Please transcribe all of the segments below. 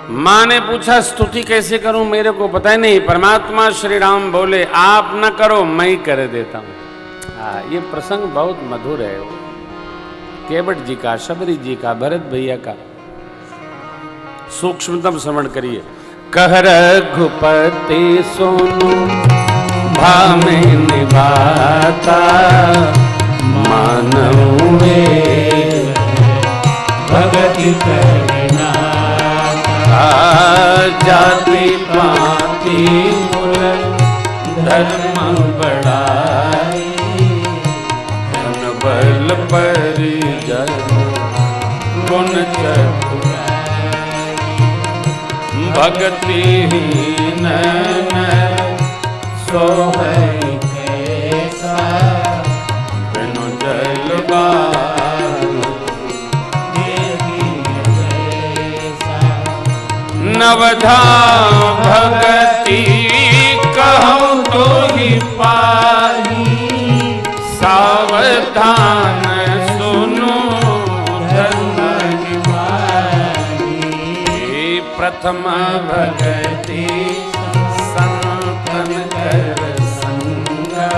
माँ ने पूछा स्तुति कैसे करूं, मेरे को पता ही नहीं। परमात्मा श्री राम बोले आप न करो, मैं ही कर देता हूं। ये प्रसंग बहुत मधुर है, केवट जी का, शबरी जी का, भरत भैया का। सूक्ष्मतम श्रवण करिए। कह रघुपति सोनू भामे निभाता, मानवे भगति करना, जाति पाति मूल धर्म बढ़ाई, धन बल परिजन गुण चतुराई, भक्ति हीन सोहै कैसा, बिनु जलवा नवधा भगति कहूँ तो ही पाही, सावधान सुनो धर्म निभाई। प्रथम भगति संतन कर संगा,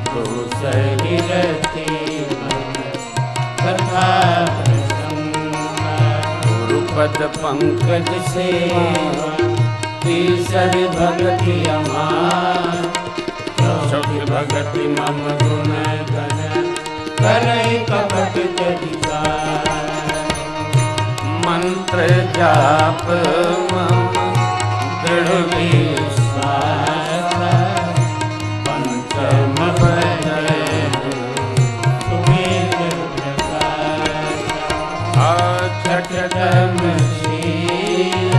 दूसरी रति कथा पद पंकज सेवा, तीसरी भगति अमार, चौथी भगति मम गुण गण, करई कपट चरितार। मंत्र जाप मम दृढ़ विश्वास, पंचम भजन सुमेध प्रकाश। छठम शील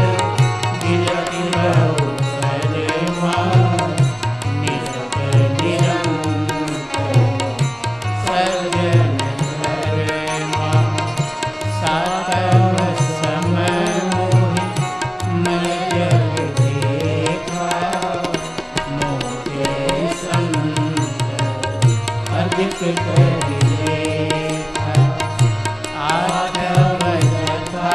गिरति बहु शर्मा, निजक निरंतर सर्जन धर्मा। सातम समय मोहि मन जग देखा, मोहे संत अधिक कर देखा। आठम यथा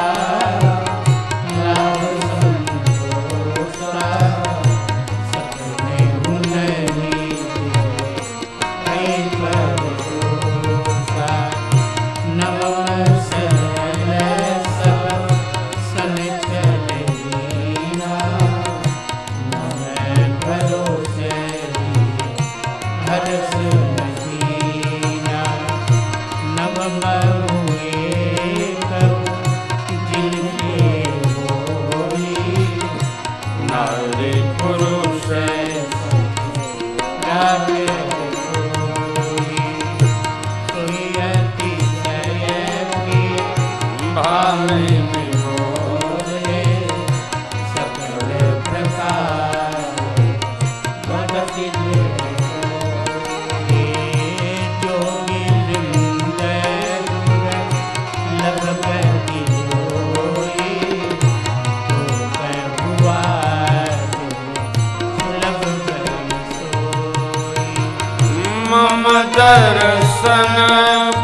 लाभ संतोषा, सपने हुनरी कई पद दोषा। नवम सरल सब सनिचल लीना, नवै भरोसे हर्ष नहीना। नवम हुए कब जिनके बोली, नारी पुरुष गावे बोली। सोई अतिशय प्रिय भावे विभोरे, सकल प्रकार भगति दे। जोगी लिंग लगपति जोई, तो हुआ सुलभ करी सोई। मम दर्शन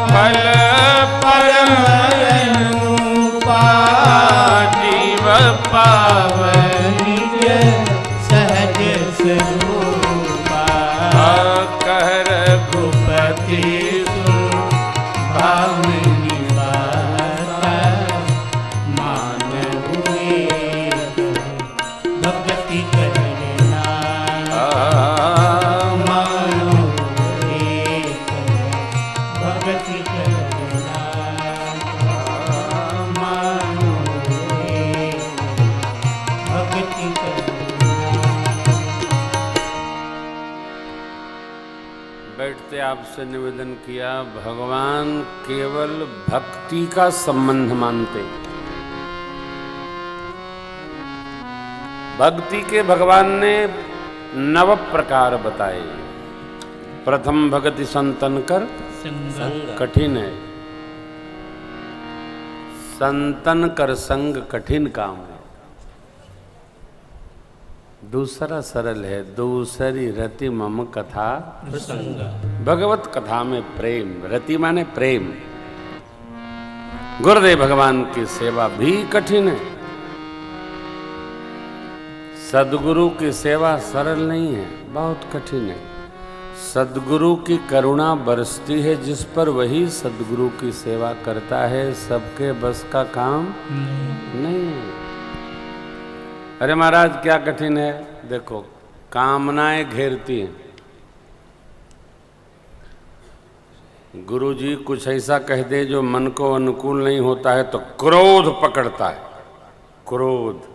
फल परम अनुपा, जीव पावनि सहज स्वरूपा। कह रघुपति सुन भाव निवाता, मान हुए भगति करना, मान हुए भगति करना, मान हुए भगति करना। बैठते आपसे निवेदन किया, भगवान केवल भक्ति का संबंध मानते। भक्ति के भगवान ने 9 प्रकार बताए। प्रथम भक्ति संतन कर संग कठिन है, संतन कर संग कठिन काम है। दूसरा सरल है, दूसरी रति मम कथा प्रसंग। भगवत कथा में प्रेम, रति माने प्रेम। गुरुदेव भगवान की सेवा भी कठिन है, सद्गुरु की सेवा सरल नहीं है, बहुत कठिन है। सद्गुरु की करुणा बरसती है जिस पर, वही सद्गुरु की सेवा करता है। सबके बस का काम नहीं है। अरे महाराज क्या कठिन है, देखो कामनाएं घेरती हैं। गुरु जी कुछ ऐसा कह दे जो मन को अनुकूल नहीं होता है तो क्रोध पकड़ता है, क्रोध।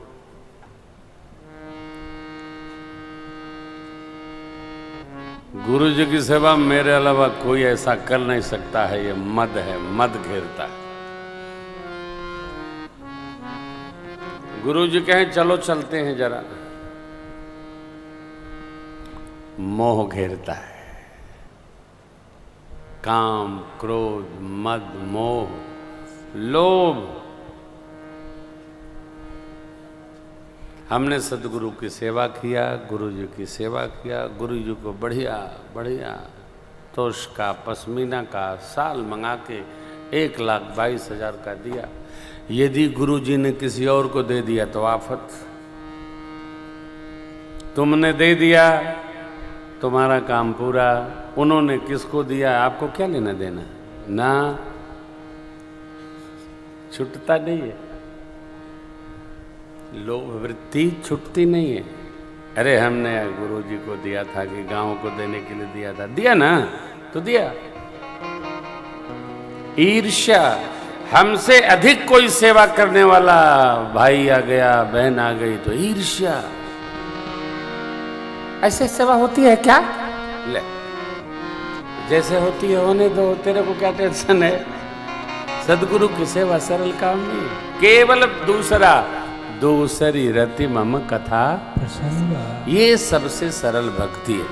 गुरु जी की सेवा मेरे अलावा कोई ऐसा कर नहीं सकता है, ये मद है, मद घेरता है। गुरु जी कहें चलो चलते हैं जरा, मोह घेरता है। काम, क्रोध, मद, मोह, लोभ। हमने सदगुरु की सेवा किया, गुरु जी की सेवा किया, गुरु जी को बढ़िया बढ़िया तोश का पश्मीना का साल मंगा के 1,22,000 का दिया। यदि गुरु जी ने किसी और को दे दिया तो आफत। तुमने दे दिया, तुम्हारा काम पूरा। उन्होंने किसको दिया, आपको क्या लेना देना ना, छूटता नहीं है। लोभ वृत्ति छूटती नहीं है। अरे हमने गुरु जी को दिया था कि गांव को देने के लिए दिया था, दिया ना तो दिया। ईर्ष्या, हमसे अधिक कोई सेवा करने वाला भाई आ गया, बहन आ गई तो ईर्ष्या। ऐसे सेवा होती है क्या? ले, जैसे होती है होने दो, तेरे को क्या टेंशन है। सदगुरु की सेवा सरल काम नहीं, केवल दूसरी रति मम कथा प्रसंग, ये सबसे सरल भक्ति है।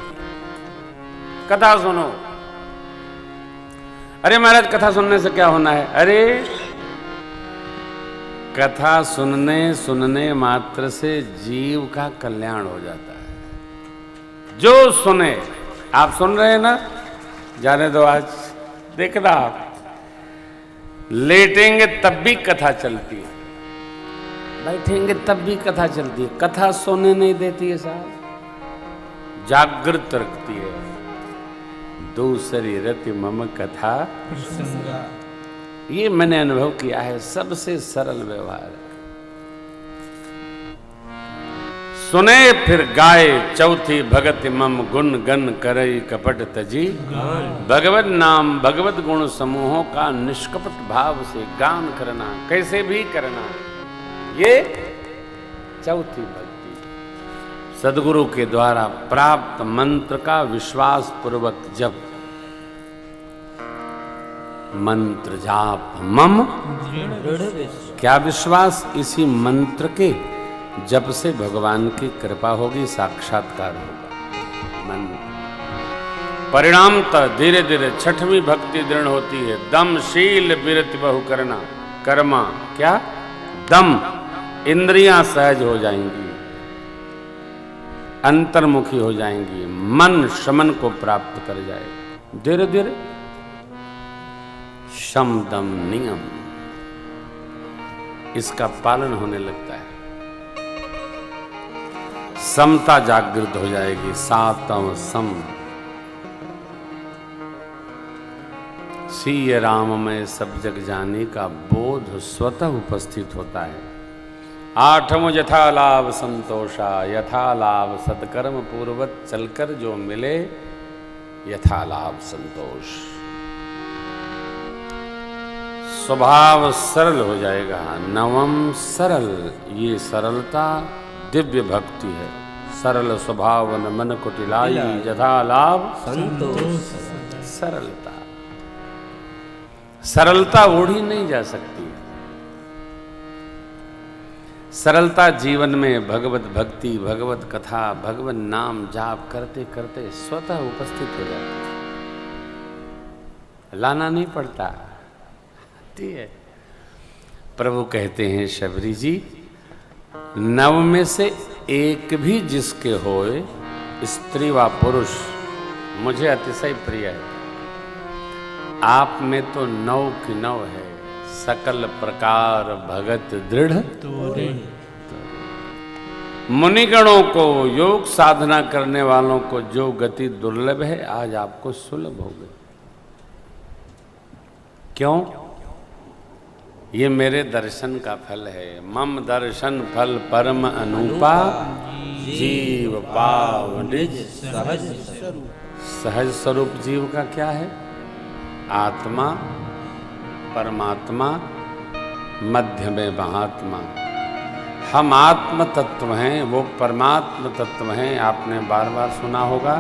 कथा सुनो। अरे महाराज कथा सुनने से क्या होना है? अरे कथा सुनने मात्र से जीव का कल्याण हो जाता है। जो सुने, आप सुन रहे हैं ना, जाने दो, आज देखना आप लेटेंगे तब भी कथा चलती है, बैठेंगे तब भी कथा चलती है। कथा सोने नहीं देती है साहब, जागृत रखती है। दूसरी रति मम कथा प्रसंग, ये मैंने अनुभव किया है, सबसे सरल व्यवहार है। सुने फिर गाए चौथी भगति मम, गुण गन करई कपट तजी। भगवत नाम भगवत गुण समूहों का निष्कपट भाव से गान करना, कैसे भी करना, ये चौथी भक्ति। सदगुरु के द्वारा प्राप्त मंत्र का विश्वास पूर्वक जप। मंत्र जाप मम, क्या विश्वास? इसी मंत्र के जब से भगवान की कृपा होगी, साक्षात्कार होगा। मंत्र परिणामतः धीरे धीरे छठवीं भक्ति दृढ़ होती है। दम शील विरति बहु करना, कर्मा क्या? दम, इंद्रियां सहज हो जाएंगी, अंतर्मुखी हो जाएंगी, मन शमन को प्राप्त कर जाएगा। धीरे धीरे शम दम नियम, इसका पालन होने लगता है। समता जागृत हो जाएगी, सातम सम। सीय राम में सब जग जाने का बोध स्वतः उपस्थित होता है। आठम यथा लाभ संतोषा, यथा लाभ सत्कर्म पूर्वक चलकर जो मिले, यथा लाभ संतोष। स्वभाव सरल हो जाएगा। नवम सरल, ये सरलता दिव्य भक्ति है। सरल स्वभाव न मन कुटिलाई, यथा लाभ संतोष। सरलता, सरलता ओढ़ी नहीं जा सकती। सरलता जीवन में भगवत भक्ति, भगवत कथा, भगवत नाम जाप करते करते स्वतः उपस्थित हो जाती है, लाना नहीं पड़ता, आती है। प्रभु कहते हैं, शबरी जी, नव में से एक भी जिसके होए, स्त्री व पुरुष, मुझे अतिशय प्रिय है। आप में तो 9 की 9 है। सकल प्रकार भगत दृढ़ तोरे। मुनिगणों को, योग साधना करने वालों को जो गति दुर्लभ है आज आपको सुलभ हो गई। क्यों? ये मेरे दर्शन का फल है। मम दर्शन फल परम अनुपा, जीव पाव निज सहज स्वरूप। सहज स्वरूप जीव का क्या है? आत्मा, परमात्मा, मध्य में महात्मा। हम आत्म तत्व हैं, वो परमात्म तत्व हैं। आपने बार बार सुना होगा